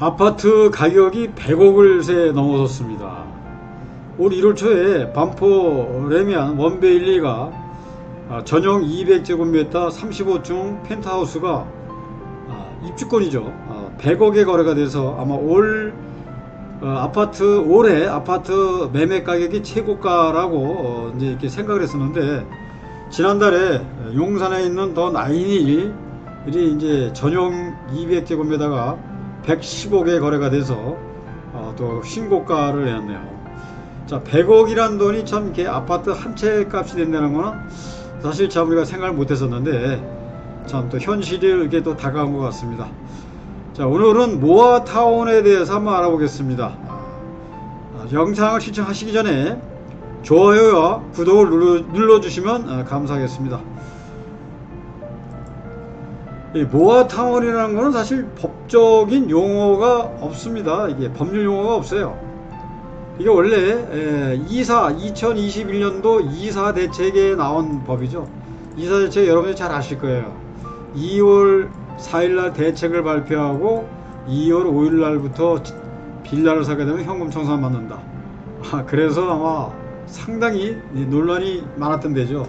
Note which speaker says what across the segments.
Speaker 1: 아파트 가격이 100억을 새 넘어섰습니다. 올 1월 초에 반포 레미안 원베일리가 전용 200제곱미터 35층 펜트하우스가 입주권이죠. 100억에 거래가 돼서 아마 올해 아파트 매매 가격이 최고가라고 이제 이렇게 생각을 했었는데, 지난달에 용산에 있는 더 나인힐이 이제 전용 200제곱미터가 110억에 거래가 돼서 또 신고가를 내었네요. 자, 100억이란 돈이 참 이렇게 아파트 한 채 값이 된다는 거는 사실 참 우리가 생각을 못 했었는데, 참 또 현실이 이렇게 또 다가온 것 같습니다. 자, 오늘은 모아타운에 대해서 한번 알아보겠습니다. 영상을 시청하시기 전에 좋아요와 구독을 눌러주시면 감사하겠습니다. 이 모아타운이라는 것은 사실 법적인 용어가 없습니다. 이게 법률 용어가 없어요. 이게 원래 2021년도 이사 대책에 나온 법이죠. 이사 대책 여러분이 잘 아실 거예요. 2월 4일날 대책을 발표하고 2월 5일날부터 빌라를 사게 되면 현금 청산 받는다. 그래서 아마 상당히 논란이 많았던 데죠.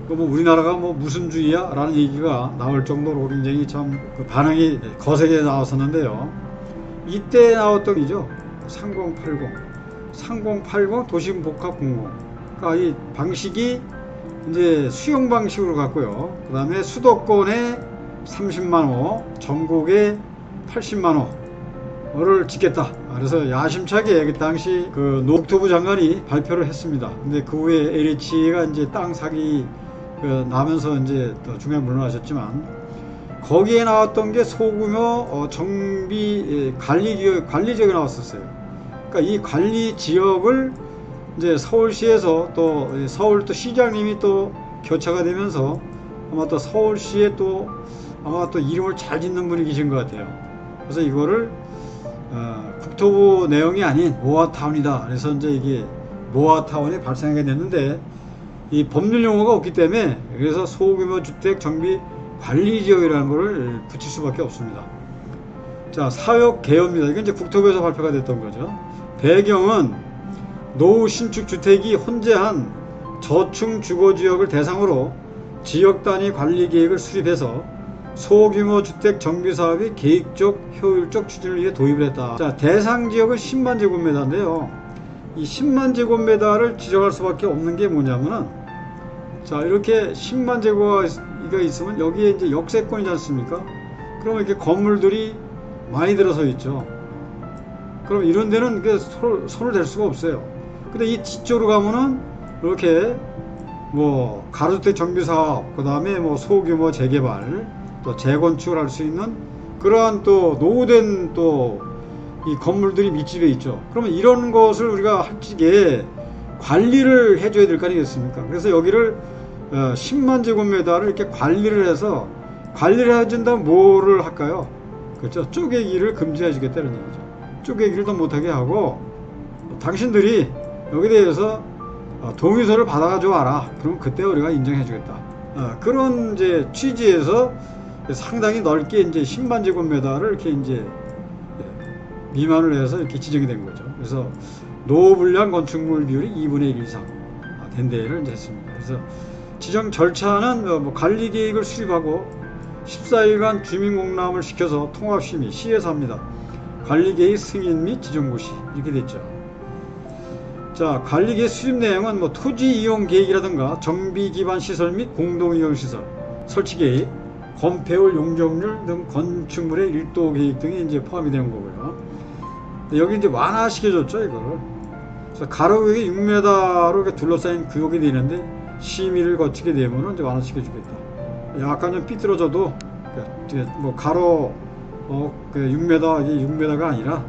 Speaker 1: 뭐 우리나라가 뭐 무슨 주의야? 라는 얘기가 나올 정도로 굉장히 참 그 반응이 거세게 나왔었는데요. 이때 나왔던 이죠. 3080 도심복합공공. 그러니까 이 방식이 이제 수용 방식으로 갔고요. 그 다음에 수도권에 30만호, 전국에 80만호를 짓겠다. 그래서 야심차게 그 당시 그 노국토부 장관이 발표를 했습니다. 근데 그 후에 LH가 이제 땅 사기 나면서 이제 또 중간에 물러나셨지만, 거기에 나왔던 게 소규모 정비 관리 지역이 나왔었어요. 그러니까 이 관리 지역을 이제 서울시에서 또 서울 또 시장님이 또 교체가 되면서 아마 또 서울시에 또 아마 또 이름을 잘 짓는 분이 계신 것 같아요. 그래서 이거를 국토부 내용이 아닌 모아타운이다. 그래서 이제 이게 모아타운이 발생하게 됐는데, 이 법률 용어가 없기 때문에 그래서 소규모 주택 정비 관리 지역이라는 것을 붙일 수밖에 없습니다. 자, 사역 개요입니다. 이건 이제 국토부에서 발표가 됐던 거죠. 배경은 노후 신축 주택이 혼재한 저층 주거 지역을 대상으로 지역 단위 관리 계획을 수립해서 소규모 주택 정비 사업이 계획적 효율적 추진을 위해 도입을 했다. 자, 대상 지역은 10만 제곱미터인데요. 이 10만 제곱미터를 지정할 수밖에 없는 게 뭐냐면은, 자, 이렇게 10만 제곱미터가 있으면 여기에 이제 역세권이지 않습니까? 그러면 이렇게 건물들이 많이 들어서 있죠. 그럼 이런 데는 손을 댈 수가 없어요. 근데 이 뒤쪽으로 가면은 이렇게 뭐 가로주택 정비 사업, 그 다음에 뭐 소규모 재개발, 또 재건축을 할 수 있는 그러한 또 노후된 또 이 건물들이密집해 있죠. 그러면 이런 것을 우리가 할 적에 관리를 해줘야 될 거 아니겠습니까? 그래서 여기를 10만 제곱미터를 이렇게 관리를 해서, 관리를 해준다면 뭐를 할까요? 그렇죠. 쪼개기를 금지해 주겠다는 얘기죠. 쪼개기를 더 못하게 하고, 당신들이 여기에 대해서 동의서를 받아가지고 와라. 그럼 그때 우리가 인정해 주겠다. 그런 이제 취지에서 상당히 넓게 이제 10만 제곱미터를 이렇게 이제 미만을 해서 이렇게 지정이 된 거죠. 그래서 노후불량 건축물 비율이 2분의 1 이상 된 데를 이제 했습니다. 그래서 지정 절차는 뭐 관리 계획을 수립하고 14일간 주민공람을 시켜서 통합심의 시에서 합니다. 관리 계획 승인 및 지정 고시 이렇게 됐죠. 자, 관리 계획 수립 내용은 뭐 토지 이용 계획이라든가 정비 기반 시설 및 공동 이용 시설 설치 계획, 건폐율 용적률 등 건축물의 일도 계획 등이 이제 포함이 되는 거고요. 여기 이제 완화시켜줬죠, 이거를. 그래서 가로구역이 6m로 이렇게 둘러싸인 구역이 되는데 심의를 거치게 되면 이제 완화시켜주겠다. 약간 좀 삐뚤어져도 뭐 가로 6m, 이게 6m가 아니라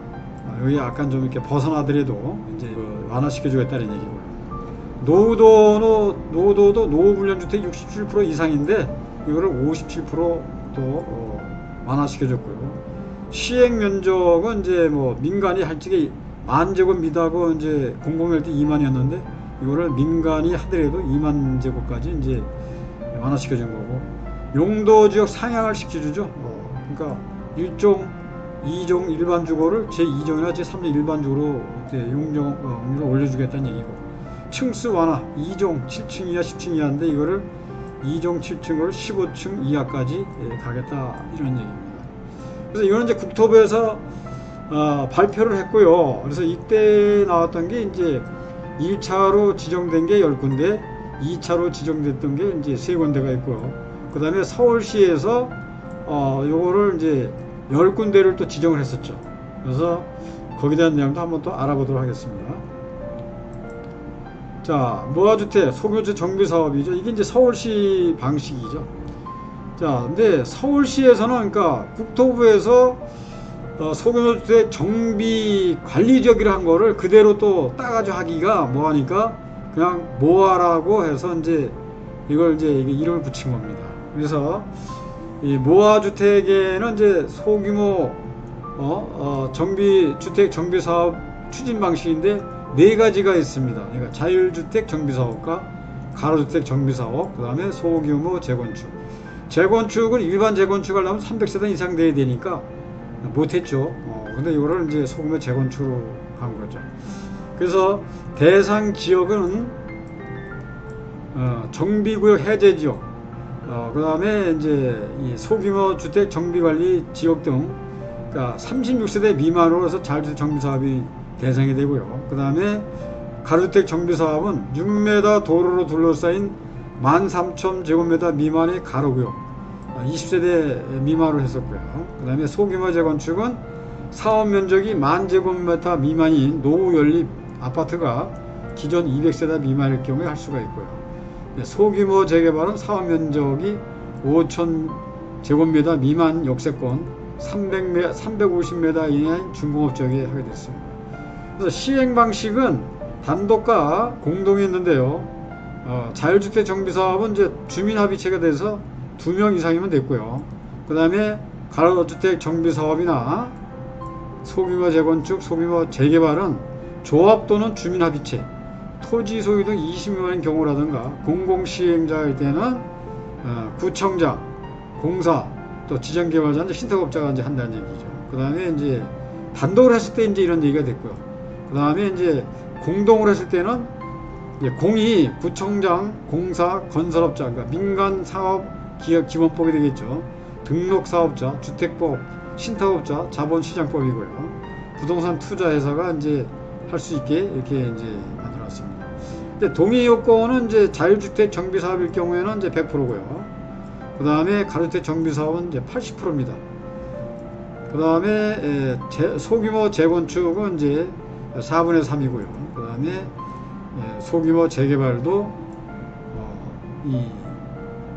Speaker 1: 여기 약간 좀 이렇게 벗어나더라도 이제 완화시켜주겠다는 얘기고요. 노후도도 노후불량주택 67% 이상인데 이거를 57%도 완화시켜줬고요. 시행 면적은 이제 뭐 민간이 할 적에 10,000제곱미터고 이제 공공할 때 2만이었는데 이거를 민간이 하더라도 2만 제곱까지 이제 완화시켜준 거고, 용도 지역 상향을 시켜주죠. 그러니까 일종 2종 일반 주거를 제2종이나 제3종 일반 주거로 용적으로 올려주겠다는 얘기고, 층수 완화 2종 7층 이하 10층 이하인데 이거를 2종 7층을 15층 이하까지 가겠다 이런 얘기입니다. 그래서 이거는 이제 국토부에서 발표를 했고요. 그래서 이때 나왔던 게 이제 1차로 지정된 게 10군데, 2차로 지정됐던 게 이제 3군데가 있고요. 그 다음에 서울시에서 요거를 이제 10군데를 또 지정을 했었죠. 그래서 거기에 대한 내용도 한번 또 알아보도록 하겠습니다. 자, 무화주택 소규모주택 정비 사업이죠. 이게 이제 서울시 방식이죠. 자, 근데 서울시에서는 그러니까 국토부에서 소규모주택 정비 관리적이라 한 거를 그대로 또 따가지고 하기가 뭐하니까 그냥 모아라고 해서 이제 이걸 이제 이름을 붙인 겁니다. 그래서 이 모아주택에는 이제 소규모 주택 정비 사업 추진 방식인데 4가지가 있습니다. 그러니까 자율주택 정비 사업과 가로주택 정비 사업, 그 다음에 소규모 재건축. 재건축은 일반 재건축 하려면 300세대 이상 돼야 되니까 못했죠. 근데 이거를 이제 소규모 재건축으로 간 거죠. 그래서 대상 지역은 정비구역 해제 지역, 그 다음에 이제 이 소규모 주택 정비관리 지역 등, 그러니까 36세대 미만으로 해서 자율주택 정비 사업이 대상이 되고요. 그 다음에 가로주택 정비 사업은 6m 도로로 둘러싸인 13,000제곱미터 미만의 가로구역, 20세대 미만으로 했었고요. 그 다음에 소규모 재건축은 사업 면적이 10,000제곱미터 미만인 노후 연립 아파트가 기존 200세대 미만일 경우에 할 수가 있고요. 소규모 재개발은 사업 면적이 5,000제곱미터 미만 역세권 350m 이내인 중공업지역에 하게 됐습니다. 그래서 시행 방식은 단독과 공동이 있는데요. 자율주택 정비사업은 이제 주민합의체가 돼서 2명 이상이면 됐고요. 그 다음에 가로주택 정비사업이나 소규모 재건축, 소규모 재개발은 조합 또는 주민합의체, 토지 소유 등 20명인 경우라든가 공공시행자일 때는 구청장, 공사, 또 지정개발자, 신탁업자가 이제 한다는 얘기죠. 그 다음에 이제 단독으로 했을 때 이제 이런 얘기가 됐고요. 그 다음에 이제 공동으로 했을 때는 이제 공이 구청장, 공사, 건설업자, 그러니까 민간사업기업기본법이 되겠죠. 등록사업자, 주택법, 신탁업자, 자본시장법이고요. 부동산 투자회사가 이제 할 수 있게 이렇게 이제 만들어놨습니다. 근데 동의 요건은 이제 자율주택 정비사업일 경우에는 이제 100%고요. 그 다음에 가로주택 정비사업은 이제 80%입니다. 그 다음에 소규모 재건축은 이제 4분의 3이고요. 그 다음에 소규모 재개발도 이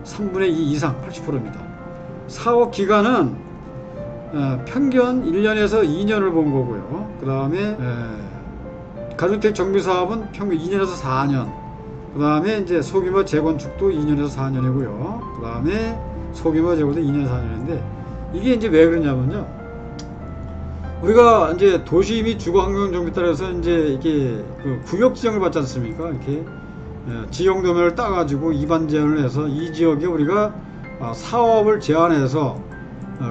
Speaker 1: 3분의 2 이상 80%입니다. 사업 기간은 평균 1년에서 2년을 본 거고요. 그 다음에 가주택 정비사업은 평균 2년에서 4년, 그 다음에 이제 소규모 재건축도 2년에서 4년이고요. 그 다음에 소규모 재건도 2년 4년인데 이게 이제 왜 그러냐면요. 우리가 이제 도시 및 주거 환경 정비에 따라서 이제 이게 그 구역 지정을 받지 않습니까? 이렇게 지형 도면을 따가지고 입안 제한을 해서 이 지역에 우리가 사업을 제한해서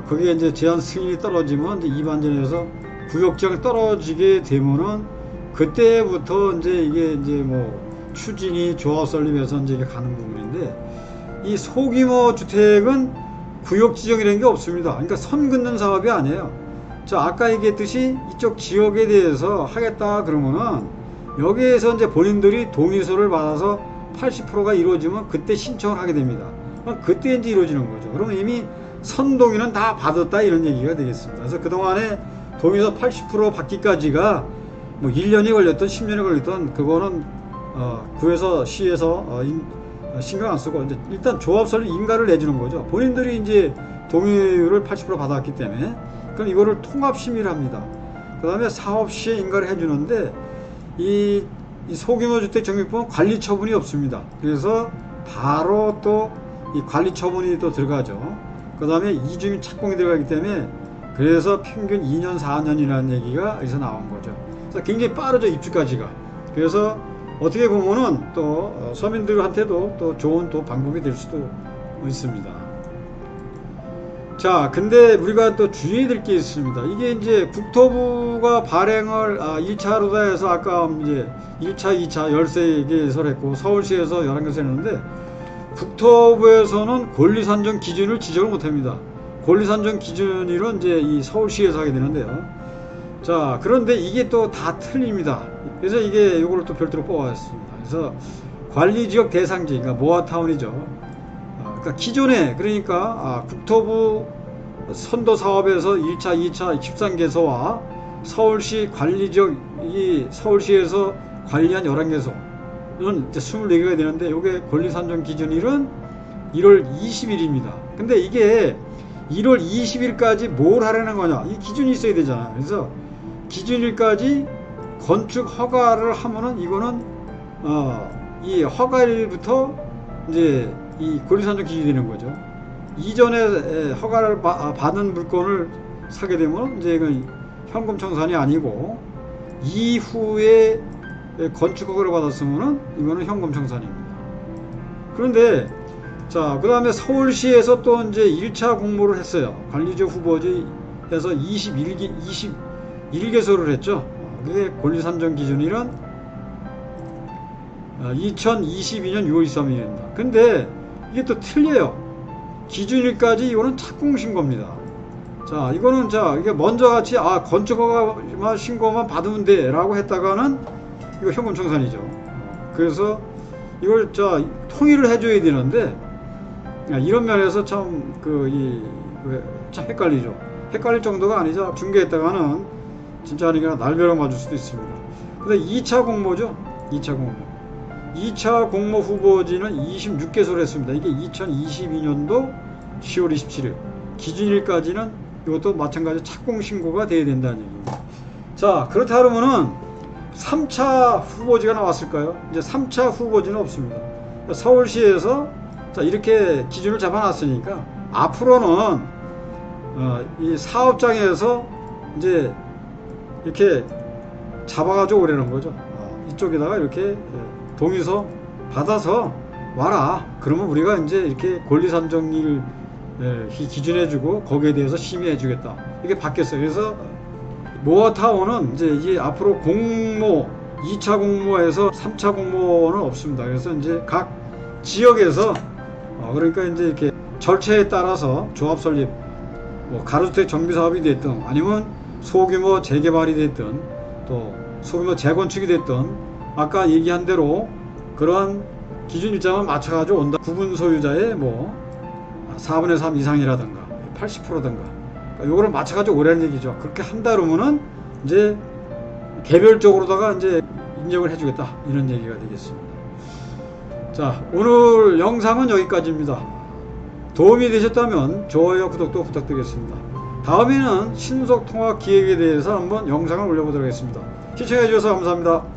Speaker 1: 거기에 이제 제한 승인이 떨어지면 이제 입안 제한해서 구역 지정이 떨어지게 되면은 그때부터 이제 이게 이제 뭐 추진이 조합 설립해서 이제 이게 가는 부분인데, 이 소규모 주택은 구역 지정이라는 게 없습니다. 그러니까 선 긋는 사업이 아니에요. 자, 아까 얘기했듯이 이쪽 지역에 대해서 하겠다 그러면은 여기에서 이제 본인들이 동의서를 받아서 80%가 이루어지면 그때 신청을 하게 됩니다. 그때 이제 이루어지는 거죠. 그러면 이미 선동의는 다 받았다 이런 얘기가 되겠습니다. 그래서 그동안에 동의서 80% 받기까지가 뭐 1년이 걸렸던 10년이 걸렸던 그거는 구에서 시에서 신경 안 쓰고 이제 일단 조합 설립 인가를 내주는 거죠. 본인들이 이제 동의를 80% 받았기 때문에 그럼 이거를 통합 심의를 합니다. 그 다음에 사업 시에 인가를 해주는데 이 소규모 주택 정비법은 관리 처분이 없습니다. 그래서 바로 또 이 관리 처분이 또 들어가죠. 그 다음에 이주민 착공이 들어가기 때문에 그래서 평균 2년 4년이라는 얘기가 여기서 나온 거죠. 그래서 굉장히 빠르죠, 입주까지가. 그래서 어떻게 보면은 또 서민들한테도 또 좋은 또 방법이 될 수도 있습니다. 자, 근데 우리가 또 주의해야 될 게 있습니다. 이게 이제 국토부가 발행을 1차로다 해서 아까 이제 1차, 2차 13개소를 했고 서울시에서 11개소를 했는데 국토부에서는 권리산정 기준을 지적을 못합니다. 권리산정 기준으로 이제 이 서울시에서 하게 되는데요. 자, 그런데 이게 또 다 틀립니다. 그래서 이게 요거를 또 별도로 뽑아왔습니다. 그래서 관리지역 대상지, 그러니까 모아타운이죠. 그러니까 기존에 그러니까 국토부 선도 사업에서 1차, 2차 13개소와 서울시 관리지역 이 서울시에서 관리한 11개소는 이제 24개가 되는데 이게 권리산정 기준일은 1월 20일입니다. 근데 이게 1월 20일까지 뭘 하려는 거냐? 이 기준이 있어야 되잖아요. 그래서 기준일까지 건축 허가를 하면은 이거는 이 허가일부터 이제 이 권리산정 기준이 되는 거죠. 이전에 허가를 받은 물건을 사게 되면 이제 이건 현금 청산이 아니고 이후에 건축 허가를 받았으면은 이거는 현금 청산입니다. 그런데 자, 그 다음에 서울시에서 또 이제 1차 공모를 했어요. 관리지역 후보지에서 21개소를 했죠. 그게 권리산정 기준이란 2022년 6월 23일입니다. 근데 이게 또 틀려요. 기준일까지 이거는 착공신고입니다. 자, 이거는 이게 먼저 같이 건축허가 신고만 받으면 돼 라고 했다가는 이거 현금 청산이죠. 그래서 이걸 통일을 해줘야 되는데 이런 면에서 참 참 헷갈리죠. 헷갈릴 정도가 아니죠. 중개했다가는 진짜 아니라 날벼락 맞을 수도 있습니다. 근데 2차 공모죠. 2차 공모. 2차 공모 후보지는 26개소를 했습니다. 이게 2022년도 10월 27일. 기준일까지는 이것도 마찬가지 착공신고가 돼야 된다는 얘기입니다. 자, 그렇다 그러면은 3차 후보지가 나왔을까요? 이제 3차 후보지는 없습니다. 서울시에서 이렇게 기준을 잡아놨으니까 앞으로는 이 사업장에서 이제 이렇게 잡아가지고 오라는 거죠. 이쪽에다가 이렇게 동의서 받아서 와라. 그러면 우리가 이제 이렇게 권리산정일 기준해주고 거기에 대해서 심의해주겠다. 이게 바뀌었어요. 그래서 모아타운은 이제 이 앞으로 공모 2차 공모에서 3차 공모는 없습니다. 그래서 이제 각 지역에서 그러니까 이제 이렇게 절차에 따라서 조합 설립, 뭐 가로주택 정비 사업이 됐든 아니면 소규모 재개발이 됐든 또 소규모 재건축이 됐든 아까 얘기한 대로 그러한 기준 일정을 맞춰가지고 온다. 구분 소유자의 뭐 4분의 3 이상이라든가 80%든가 요거를 맞춰가지고 오라는 얘기죠. 그렇게 한다 그러면은 이제 개별적으로다가 이제 인정을 해주겠다 이런 얘기가 되겠습니다. 자, 오늘 영상은 여기까지입니다. 도움이 되셨다면 좋아요, 구독도 부탁드리겠습니다. 다음에는 신속통합 기획에 대해서 한번 영상을 올려보도록 하겠습니다. 시청해 주셔서 감사합니다.